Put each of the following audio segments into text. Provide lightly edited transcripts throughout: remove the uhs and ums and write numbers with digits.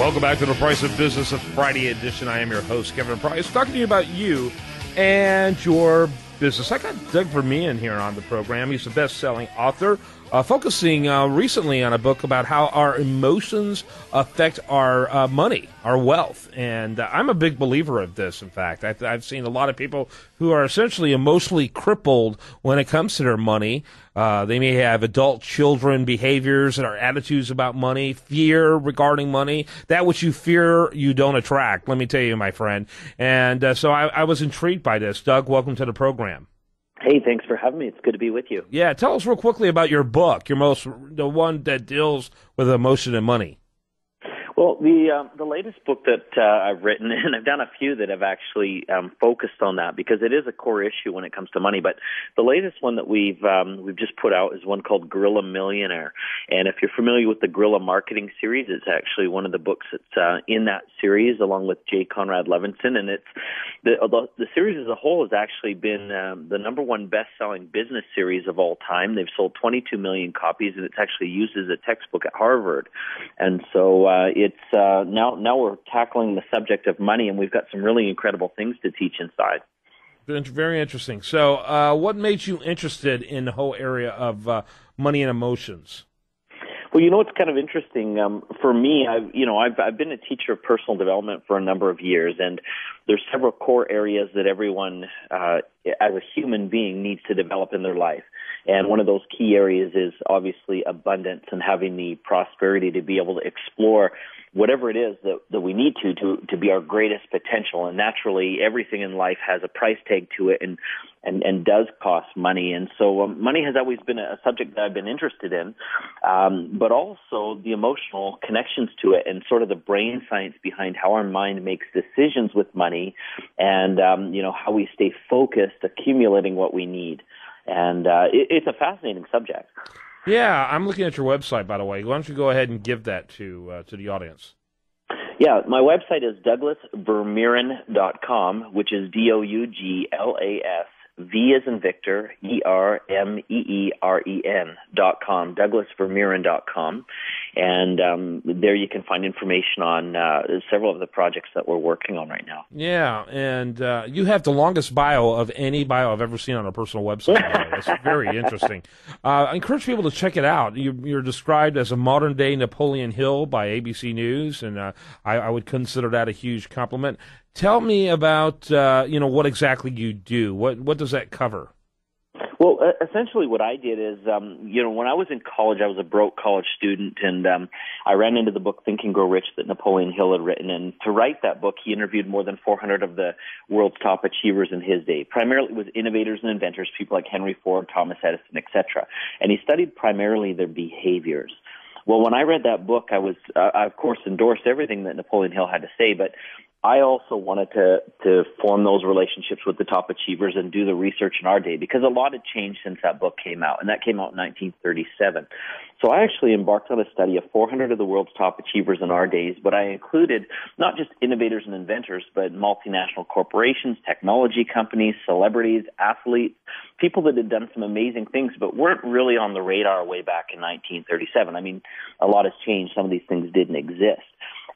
Welcome back to the Price of Business, a Friday edition. I am your host, Kevin Price, talking to you about you and your business. I got Doug Vermeeren here on the program. He's a best-selling author, focusing recently on a book about how our emotions affect our money, our wealth. And I'm a big believer of this, in fact. I've seen a lot of people who are essentially emotionally crippled when it comes to their money. They may have adult children behaviors and our attitudes about money, fear regarding money. That which you fear, you don't attract, let me tell you, my friend. And so I was intrigued by this. Doug, welcome to the program. Hey, thanks for having me. It's good to be with you. Yeah, tell us real quickly about your book, the one that deals with emotion and money. Well, the latest book that I've written, and I've done a few that have actually focused on that because it is a core issue when it comes to money. But the latest one that we've just put out is one called Guerrilla Millionaire. And if you're familiar with the Guerrilla Marketing series, it's actually one of the books that's in that series, along with J. Conrad Levinson. And it's the series as a whole has actually been the number one best-selling business series of all time. They've sold 22 million copies, and it's actually used as a textbook at Harvard. And so it's now we're tackling the subject of money, and we've got some really incredible things to teach inside. Very interesting. So what made you interested in the whole area of money and emotions? Well, it's kind of interesting. For me, I've been a teacher of personal development for a number of years, and there's several core areas that everyone, as a human being, needs to develop in their life. And one of those key areas is obviously abundance and having the prosperity to be able to explore whatever it is that we need to be our greatest potential. And naturally, everything in life has a price tag to it and does cost money. And so money has always been a subject that I've been interested in, but also the emotional connections to it and sort of the brain science behind how our mind makes decisions with money and, how we stay focused, accumulating what we need. And it's a fascinating subject. Yeah, I'm looking at your website, by the way. Why don't you go ahead and give that to the audience? Yeah, my website is douglasvermeeren.com, which is DOUGLAS, V as in Victor, ERMEEREN.com, douglasvermeeren.com. And there you can find information on several of the projects that we're working on right now. Yeah, and you have the longest bio of any bio I've ever seen on a personal website. It's very interesting. I encourage people to check it out. You're described as a modern-day Napoleon Hill by ABC News, and I would consider that a huge compliment. Tell me about, what exactly you do. What does that cover? Well, essentially what I did is, when I was in college, I was a broke college student, and I ran into the book Think and Grow Rich that Napoleon Hill had written. And to write that book, he interviewed more than 400 of the world's top achievers in his day. Primarily it was innovators and inventors, people like Henry Ford, Thomas Edison, etc. And he studied primarily their behaviors. Well, when I read that book, I of course, endorsed everything that Napoleon Hill had to say, but I also wanted to form those relationships with the top achievers and do the research in our day because a lot had changed since that book came out, and that came out in 1937. So I actually embarked on a study of 400 of the world's top achievers in our days, but I included not just innovators and inventors, but multinational corporations, technology companies, celebrities, athletes, people that had done some amazing things but weren't really on the radar way back in 1937. I mean, a lot has changed. Some of these things didn't exist.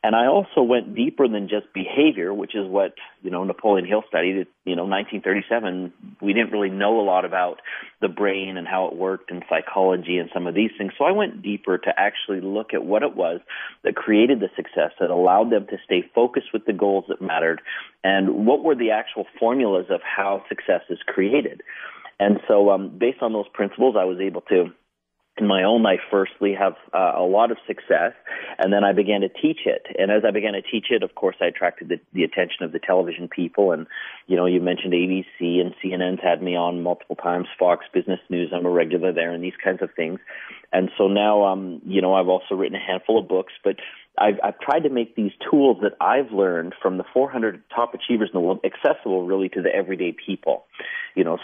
And I also went deeper than just behavior, which is what, Napoleon Hill studied. 1937, we didn't really know a lot about the brain and how it worked and psychology and some of these things. So I went deeper to actually look at what it was that created the success, that allowed them to stay focused with the goals that mattered, and what were the actual formulas of how success is created. And so based on those principles, I was able to, in my own life, firstly, have a lot of success, and then I began to teach it. And as I began to teach it, of course, I attracted the attention of the television people. And, you mentioned ABC, and CNN's had me on multiple times, Fox Business News, I'm a regular there, and these kinds of things. And so now, I've also written a handful of books, but I've tried to make these tools that I've learned from the 400 top achievers in the world accessible really to the everyday people,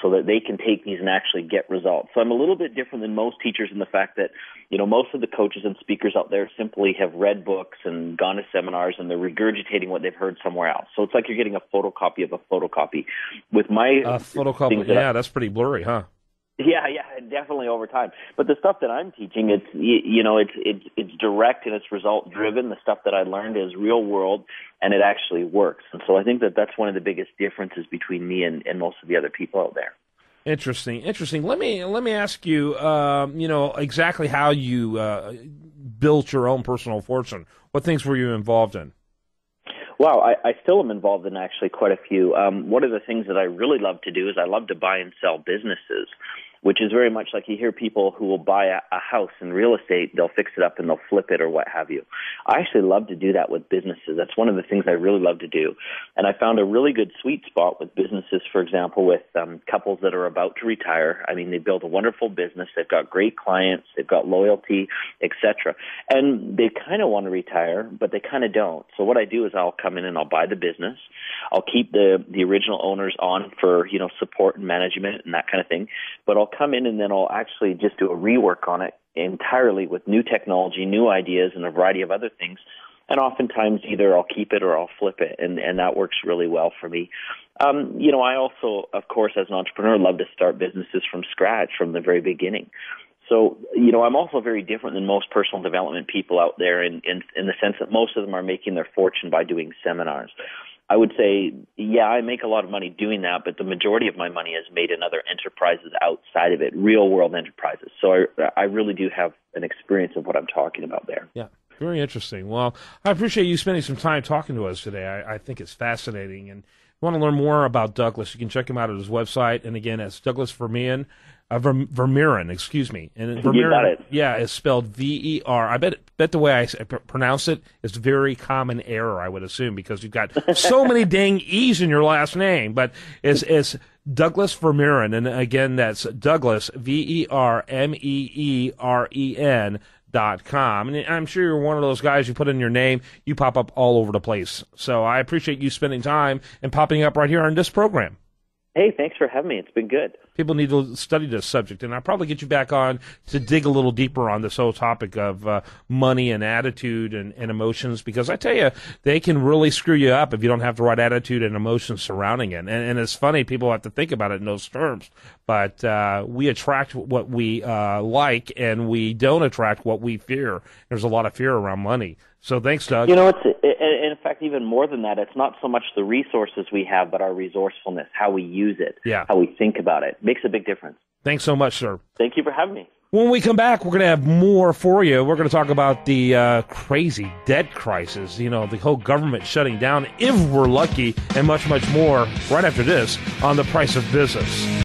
so that they can take these and actually get results. So I'm a little bit different than most teachers in the fact that, most of the coaches and speakers out there simply have read books and gone to seminars and they're regurgitating what they've heard somewhere else. So it's like you're getting a photocopy of a photocopy. With my photocopy, that's pretty blurry, huh? Yeah, definitely over time. But the stuff that I'm teaching, it's direct and it's result driven. The stuff that I learned is real world, and it actually works. And so I think that that's one of the biggest differences between me and most of the other people out there. Interesting. Let me ask you, exactly how you built your own personal fortune. What things were you involved in? Wow, I still am involved in actually quite a few. One of the things that I really love to do is I love to buy and sell businesses, which is very much like you hear people who will buy a house in real estate, they'll fix it up and they'll flip it or what have you. I actually love to do that with businesses. That's one of the things I really love to do. And I found a really good sweet spot with businesses, for example, with couples that are about to retire. I mean, they built a wonderful business. They've got great clients. They've got loyalty, etc. And they kind of want to retire, but they kind of don't. So what I do is I'll come in and I'll buy the business. I'll keep the original owners on for, support and management and that kind of thing. But I'll come in and then I'll actually just do a rework on it entirely with new technology, new ideas, and a variety of other things. And oftentimes either I'll keep it or I'll flip it, and that works really well for me. I also, of course, as an entrepreneur, love to start businesses from scratch, from the very beginning. So, I'm also very different than most personal development people out there in the sense that most of them are making their fortune by doing seminars. I would say, yeah, I make a lot of money doing that, but the majority of my money is made in other enterprises outside of it, real-world enterprises. So I really do have an experience of what I'm talking about there. Yeah, very interesting. Well, I appreciate you spending some time talking to us today. I think it's fascinating. And if you want to learn more about Douglas, you can check him out at his website. And again, it's Douglas Vermeeren. Vermeeren, excuse me. And Vermeeren, you got it. Yeah, it's spelled V-E-R. I bet the way I pronounce it is a very common error, I would assume, because you've got so many dang E's in your last name. But it's Douglas Vermeeren. And again, that's Douglas, VERMEEREN.com. And I'm sure you're one of those guys, you put in your name, you pop up all over the place. So I appreciate you spending time and popping up right here on this program. Hey, thanks for having me. It's been good. People need to study this subject, and I'll probably get you back on to dig a little deeper on this whole topic of money and attitude and emotions, because I tell you, they can really screw you up if you don't have the right attitude and emotions surrounding it. And it's funny, people have to think about it in those terms, but we attract what we like, and we don't attract what we fear. There's a lot of fear around money. So thanks, Doug. In fact, even more than that, it's not so much the resources we have, but our resourcefulness, how we use it, how we think about it. Makes a big difference. Thanks so much, sir. Thank you for having me. When we come back, we're going to have more for you. We're going to talk about the crazy debt crisis, the whole government shutting down, if we're lucky, and much, much more right after this on The Price of Business.